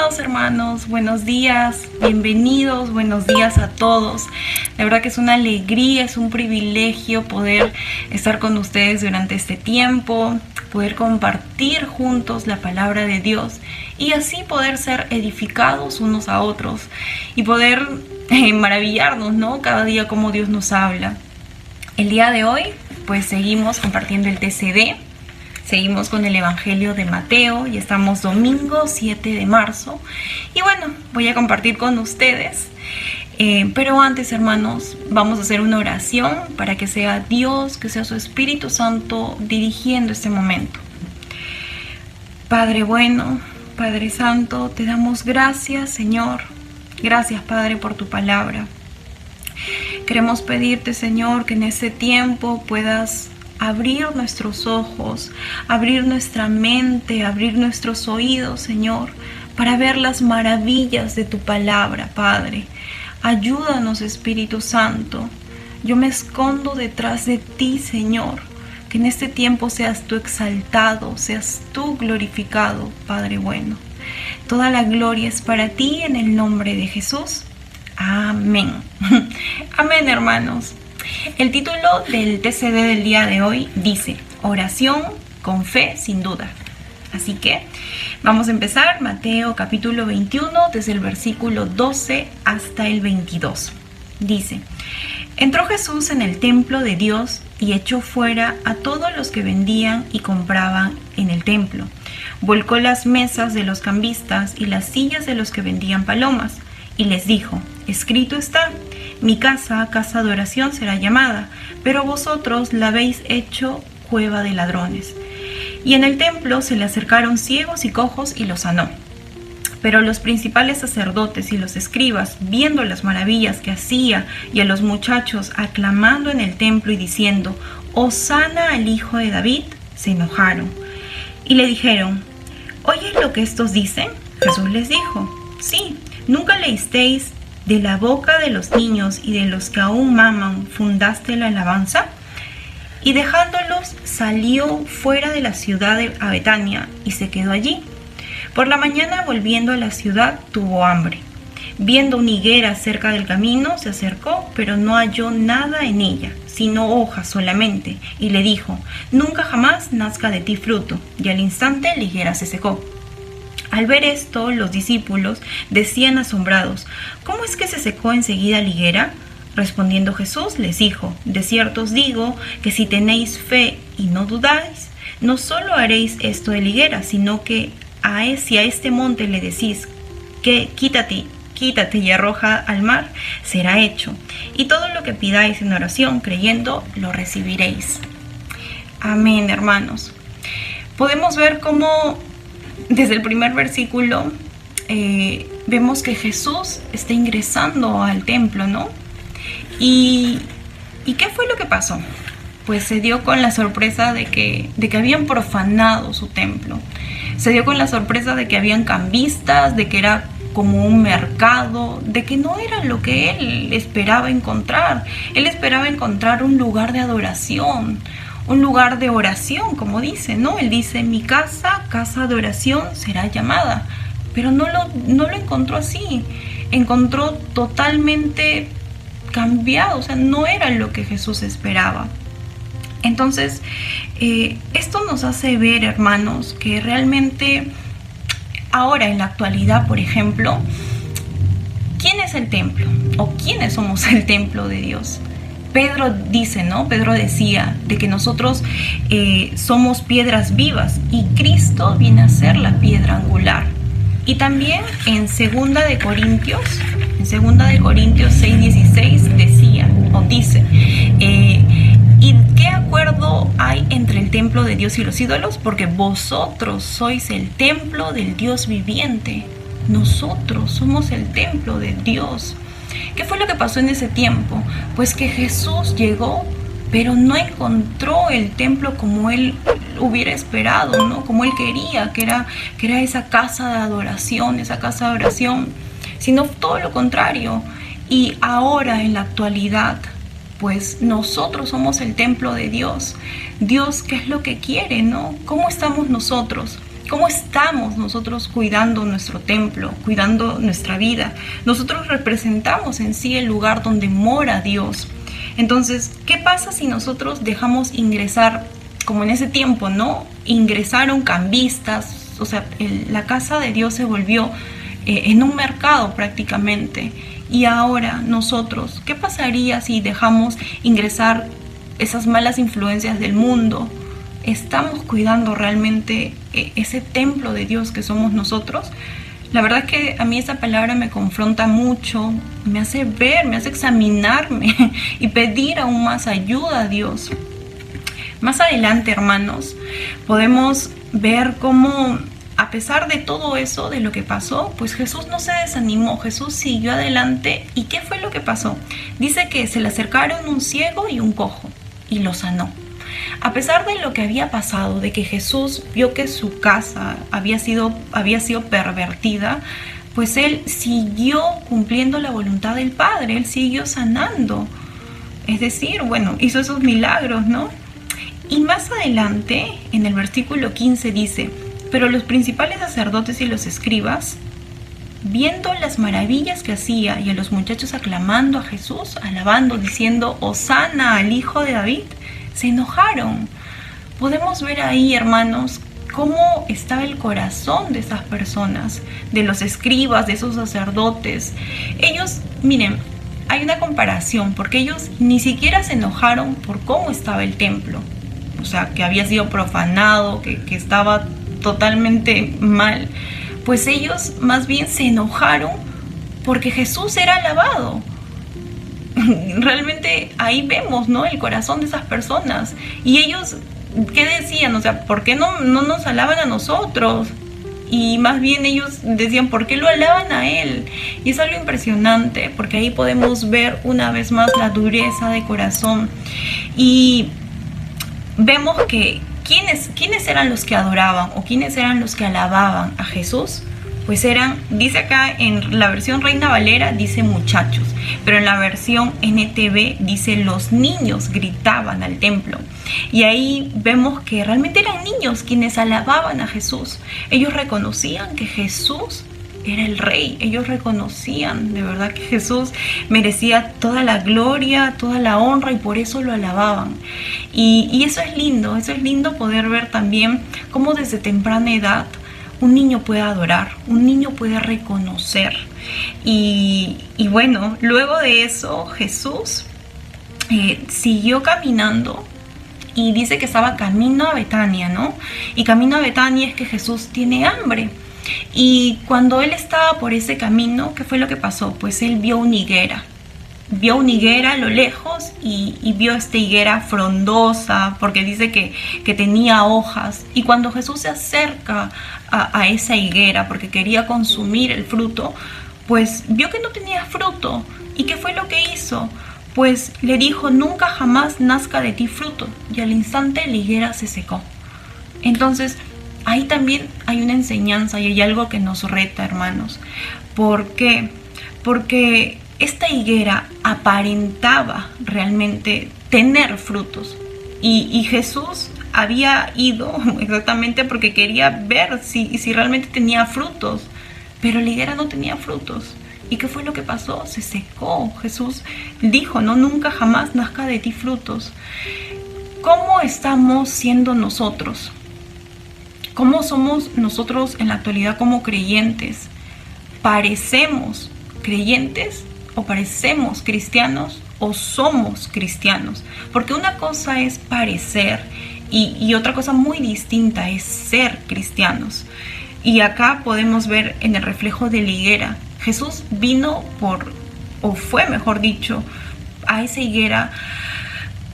Amados hermanos, buenos días, bienvenidos, buenos días a todos. La verdad que es una alegría, es un privilegio poder estar con ustedes durante este tiempo, poder compartir juntos la palabra de Dios y así poder ser edificados unos a otros y poder maravillarnos, ¿no? Cada día como Dios nos habla. El día de hoy, pues seguimos compartiendo el TCD. Seguimos con el Evangelio de Mateo y estamos domingo 7 de marzo. Y bueno, voy a compartir con ustedes. Pero antes, hermanos, vamos a hacer una oración para que sea Dios, que sea su Espíritu Santo dirigiendo este momento. Padre bueno, Padre Santo, te damos gracias, Señor. Gracias, Padre, por tu palabra. Queremos pedirte, Señor, que en este tiempo puedas abrir nuestros ojos, abrir nuestra mente, abrir nuestros oídos, Señor, para ver las maravillas de tu palabra, Padre. Ayúdanos, Espíritu Santo. Yo me escondo detrás de ti, Señor. Que en este tiempo seas tú exaltado, seas tú glorificado, Padre bueno. Toda la gloria es para ti en el nombre de Jesús. Amén. Amén, hermanos. El título del TCD del día de hoy dice: oración con fe sin duda. Así que vamos a empezar. Mateo capítulo 21, desde el versículo 12 hasta el 22. Dice: entró Jesús en el templo de Dios y echó fuera a todos los que vendían y compraban en el templo. Volcó las mesas de los cambistas y las sillas de los que vendían palomas, y les dijo: escrito está, mi casa, casa de oración será llamada, pero vosotros la habéis hecho cueva de ladrones. Y en el templo se le acercaron ciegos y cojos y los sanó. Pero los principales sacerdotes y los escribas, viendo las maravillas que hacía y a los muchachos aclamando en el templo y diciendo: Hosana al Hijo de David, se enojaron. Y le dijeron: ¿oyes lo que estos dicen? Jesús les dijo: sí, ¿nunca leísteis: de la boca de los niños y de los que aún maman fundaste la alabanza? Y dejándolos salió fuera de la ciudad a Betania y se quedó allí. Por la mañana, volviendo a la ciudad, tuvo hambre. Viendo una higuera cerca del camino, se acercó, pero no halló nada en ella, sino hojas solamente, y le dijo: nunca jamás nazca de ti fruto. Y al instante la higuera se secó. Al ver esto, los discípulos decían asombrados: ¿cómo es que se secó enseguida la higuera? Respondiendo Jesús les dijo: de cierto os digo que si tenéis fe y no dudáis, no solo haréis esto de la higuera, sino que si a este monte le decís que quítate y arroja al mar, será hecho. Y todo lo que pidáis en oración, creyendo, lo recibiréis. Amén, hermanos. Podemos ver cómo desde el primer versículo vemos que Jesús está ingresando al templo, ¿no? ¿Y qué fue lo que pasó? Pues se dio con la sorpresa de que habían profanado su templo. Se dio con la sorpresa de que habían cambistas, de que era como un mercado, de que no era lo que él esperaba encontrar. Él esperaba encontrar un lugar de adoración, un lugar de oración, como dice, ¿no? Él dice: mi casa, casa de oración será llamada. Pero no lo encontró así. Encontró totalmente cambiado, o sea, no era lo que Jesús esperaba. Entonces, esto nos hace ver, hermanos, que realmente ahora en la actualidad, por ejemplo, ¿quién es el templo? ¿O quiénes somos el templo de Dios? Pedro dice, ¿no? Pedro decía de que nosotros somos piedras vivas y Cristo viene a ser la piedra angular. Y también en 2 de Corintios 6:16 decía, o dice, ¿y qué acuerdo hay entre el templo de Dios y los ídolos? Porque vosotros sois el templo del Dios viviente. Nosotros somos el templo de Dios. ¿Qué fue lo que pasó en ese tiempo? Pues que Jesús llegó, pero no encontró el templo como él hubiera esperado, ¿no? Como él quería, que era esa casa de adoración, esa casa de oración, sino todo lo contrario. Y ahora en la actualidad, pues nosotros somos el templo de Dios. Dios, ¿qué es lo que quiere, no? ¿Cómo estamos nosotros? ¿Cómo estamos nosotros cuidando nuestro templo, cuidando nuestra vida? Nosotros representamos en sí el lugar donde mora Dios. Entonces, ¿qué pasa si nosotros dejamos ingresar, como en ese tiempo, ¿no? Ingresaron cambistas, o sea, la casa de Dios se volvió en un mercado prácticamente. Y ahora nosotros, ¿qué pasaría si dejamos ingresar esas malas influencias del mundo? ¿Estamos cuidando realmente ese templo de Dios que somos nosotros? La verdad es que a mí esa palabra me confronta mucho, me hace ver, me hace examinarme y pedir aún más ayuda a Dios. Más adelante, hermanos, podemos ver cómo, a pesar de todo eso, de lo que pasó, pues Jesús no se desanimó, Jesús siguió adelante. ¿Y qué fue lo que pasó? Dice que se le acercaron un ciego y un cojo y lo sanó. A pesar de lo que había pasado, de que Jesús vio que su casa había sido pervertida, pues él siguió cumpliendo la voluntad del Padre, él siguió sanando. Es decir, bueno, hizo esos milagros, ¿no? Y más adelante, en el versículo 15 dice: pero los principales sacerdotes y los escribas, viendo las maravillas que hacía y a los muchachos aclamando a Jesús, alabando, diciendo Hosana al Hijo de David, se enojaron. Podemos ver ahí, hermanos, cómo estaba el corazón de esas personas, de los escribas, de esos sacerdotes. Ellos, miren, hay una comparación, porque ellos ni siquiera se enojaron por cómo estaba el templo, o sea, que había sido profanado, que estaba totalmente mal. Pues ellos más bien se enojaron porque Jesús era alabado. Realmente ahí vemos, ¿no?, el corazón de esas personas. Y ellos, ¿qué decían? O sea, ¿por qué no nos alaban a nosotros? Y más bien ellos decían, ¿por qué lo alaban a él? Y es algo impresionante, porque ahí podemos ver una vez más la dureza de corazón. Y vemos que ¿quiénes eran los que adoraban o quiénes eran los que alababan a Jesús? Pues dice acá en la versión Reina Valera, dice muchachos, pero en la versión NTV dice los niños gritaban al templo. Y ahí vemos que realmente eran niños quienes alababan a Jesús. Ellos reconocían que Jesús era el Rey, ellos reconocían de verdad que Jesús merecía toda la gloria, toda la honra, y por eso lo alababan. Y eso es lindo poder ver también cómo desde temprana edad un niño puede adorar, un niño puede reconocer. Y bueno, luego de eso Jesús siguió caminando. Y dice que estaba camino a Betania, ¿no? Y camino a Betania es que Jesús tiene hambre. Y cuando él estaba por ese camino, ¿qué fue lo que pasó? Pues él vio una higuera. Vio una higuera a lo lejos y vio esta higuera frondosa, porque dice que tenía hojas. Y cuando Jesús se acerca a esa higuera porque quería consumir el fruto, pues vio que no tenía fruto. ¿Y qué fue lo que hizo? Pues le dijo, nunca jamás nazca de ti fruto. Y al instante la higuera se secó. Entonces, ahí también hay una enseñanza y hay algo que nos reta, hermanos. ¿Por qué? Porque esta higuera aparentaba realmente tener frutos. Y Jesús había ido exactamente porque quería ver si realmente tenía frutos. Pero la higuera no tenía frutos. ¿Y qué fue lo que pasó? Se secó. Jesús dijo, no, nunca jamás nazca de ti frutos. ¿Cómo estamos siendo nosotros? ¿Cómo somos nosotros en la actualidad como creyentes? ¿Parecemos creyentes o parecemos cristianos o somos cristianos? Porque una cosa es parecer y otra cosa muy distinta es ser cristianos. Y acá podemos ver en el reflejo de la higuera. Jesús vino fue mejor dicho, a esa higuera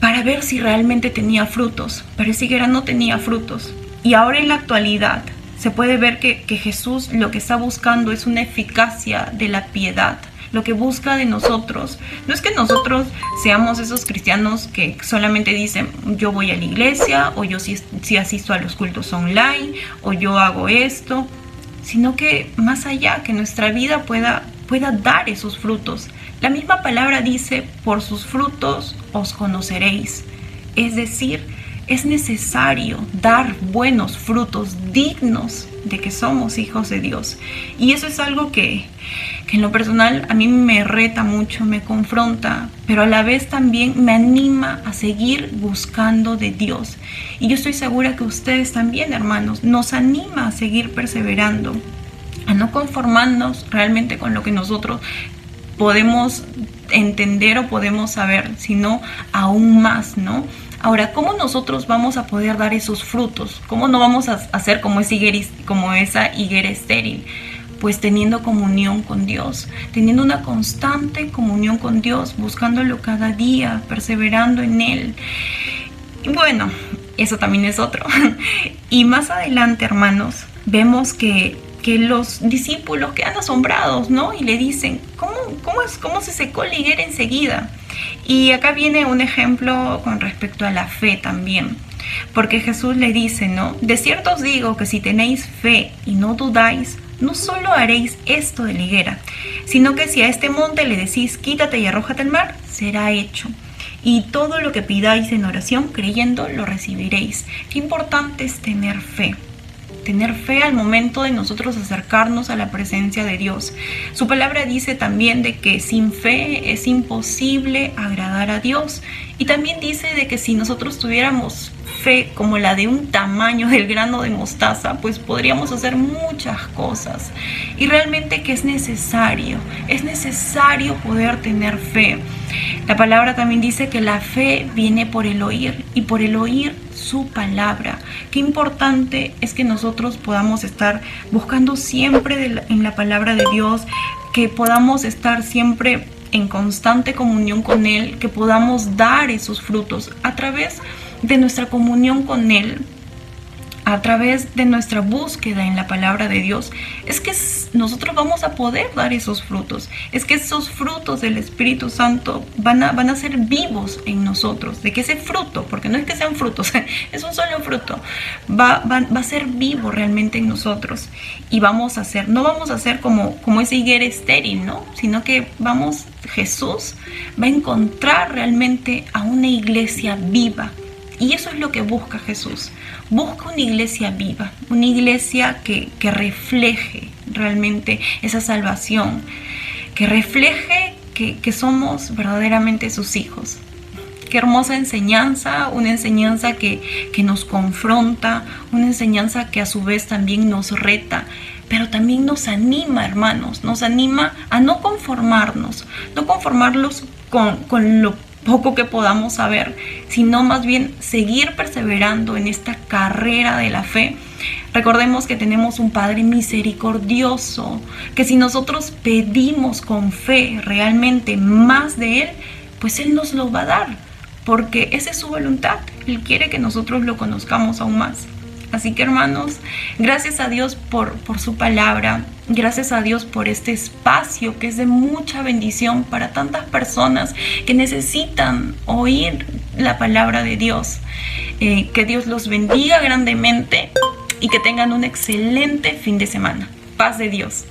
para ver si realmente tenía frutos. Pero esa higuera no tenía frutos. Y ahora en la actualidad se puede ver que Jesús lo que está buscando es una eficacia de la piedad. Lo que busca de nosotros no es que nosotros seamos esos cristianos que solamente dicen yo voy a la iglesia, o yo sí asisto a los cultos online, o yo hago esto, sino que más allá, que nuestra vida pueda dar esos frutos. La misma palabra dice, por sus frutos os conoceréis. Es decir, es necesario dar buenos frutos dignos de que somos hijos de Dios. Y eso es algo que en lo personal a mí me reta mucho, me confronta, pero a la vez también me anima a seguir buscando de Dios. Y yo estoy segura que ustedes también, hermanos, nos anima a seguir perseverando, a no conformarnos realmente con lo que nosotros podemos entender o podemos saber, sino aún más, ¿no? Ahora, ¿cómo nosotros vamos a poder dar esos frutos? ¿Cómo no vamos a hacer como esa higuera estéril? Pues teniendo comunión con Dios, teniendo una constante comunión con Dios, buscándolo cada día, perseverando en Él. Y bueno, eso también es otro. Y más adelante, hermanos, vemos que los discípulos quedan asombrados, ¿no? Y le dicen, ¿cómo se secó la higuera enseguida? Y acá viene un ejemplo con respecto a la fe también. Porque Jesús le dice, ¿no? De cierto os digo que si tenéis fe y no dudáis, no solo haréis esto de la higuera, sino que si a este monte le decís, quítate y arrójate al mar, será hecho. Y todo lo que pidáis en oración, creyendo, lo recibiréis. Qué importante es tener fe. Tener fe al momento de nosotros acercarnos a la presencia de Dios. Su palabra dice también de que sin fe es imposible agradar a Dios. Y también dice de que si nosotros tuviéramos fe como la de un tamaño del grano de mostaza, pues podríamos hacer muchas cosas. Y realmente que es necesario poder tener fe. La palabra también dice que la fe viene por el oír y por el oír su palabra. Qué importante es que nosotros podamos estar buscando siempre en la palabra de Dios, que podamos estar siempre en constante comunión con Él, que podamos dar esos frutos a través de nuestra comunión con Él, a través de nuestra búsqueda en la palabra de Dios. Es que nosotros vamos a poder dar esos frutos. Es que esos frutos del Espíritu Santo van a ser vivos en nosotros. De que ese fruto, porque no es que sean frutos, es un solo fruto, va a ser vivo realmente en nosotros. Y no vamos a ser como esa higuera estéril, ¿no? Sino que Jesús va a encontrar realmente a una iglesia viva. Y eso es lo que busca Jesús. Busca una iglesia viva, una iglesia que refleje realmente esa salvación, que refleje que somos verdaderamente sus hijos. Qué hermosa enseñanza, una enseñanza que nos confronta, una enseñanza que a su vez también nos reta, pero también nos anima, hermanos, nos anima a no conformarnos con lo poco que podamos saber, sino más bien seguir perseverando en esta carrera de la fe. Recordemos que tenemos un Padre misericordioso, que si nosotros pedimos con fe realmente más de Él, pues Él nos lo va a dar, porque esa es su voluntad. Él quiere que nosotros lo conozcamos aún más. Así que, hermanos, gracias a Dios por su palabra, gracias a Dios por este espacio que es de mucha bendición para tantas personas que necesitan oír la palabra de Dios. Que Dios los bendiga grandemente y que tengan un excelente fin de semana. Paz de Dios.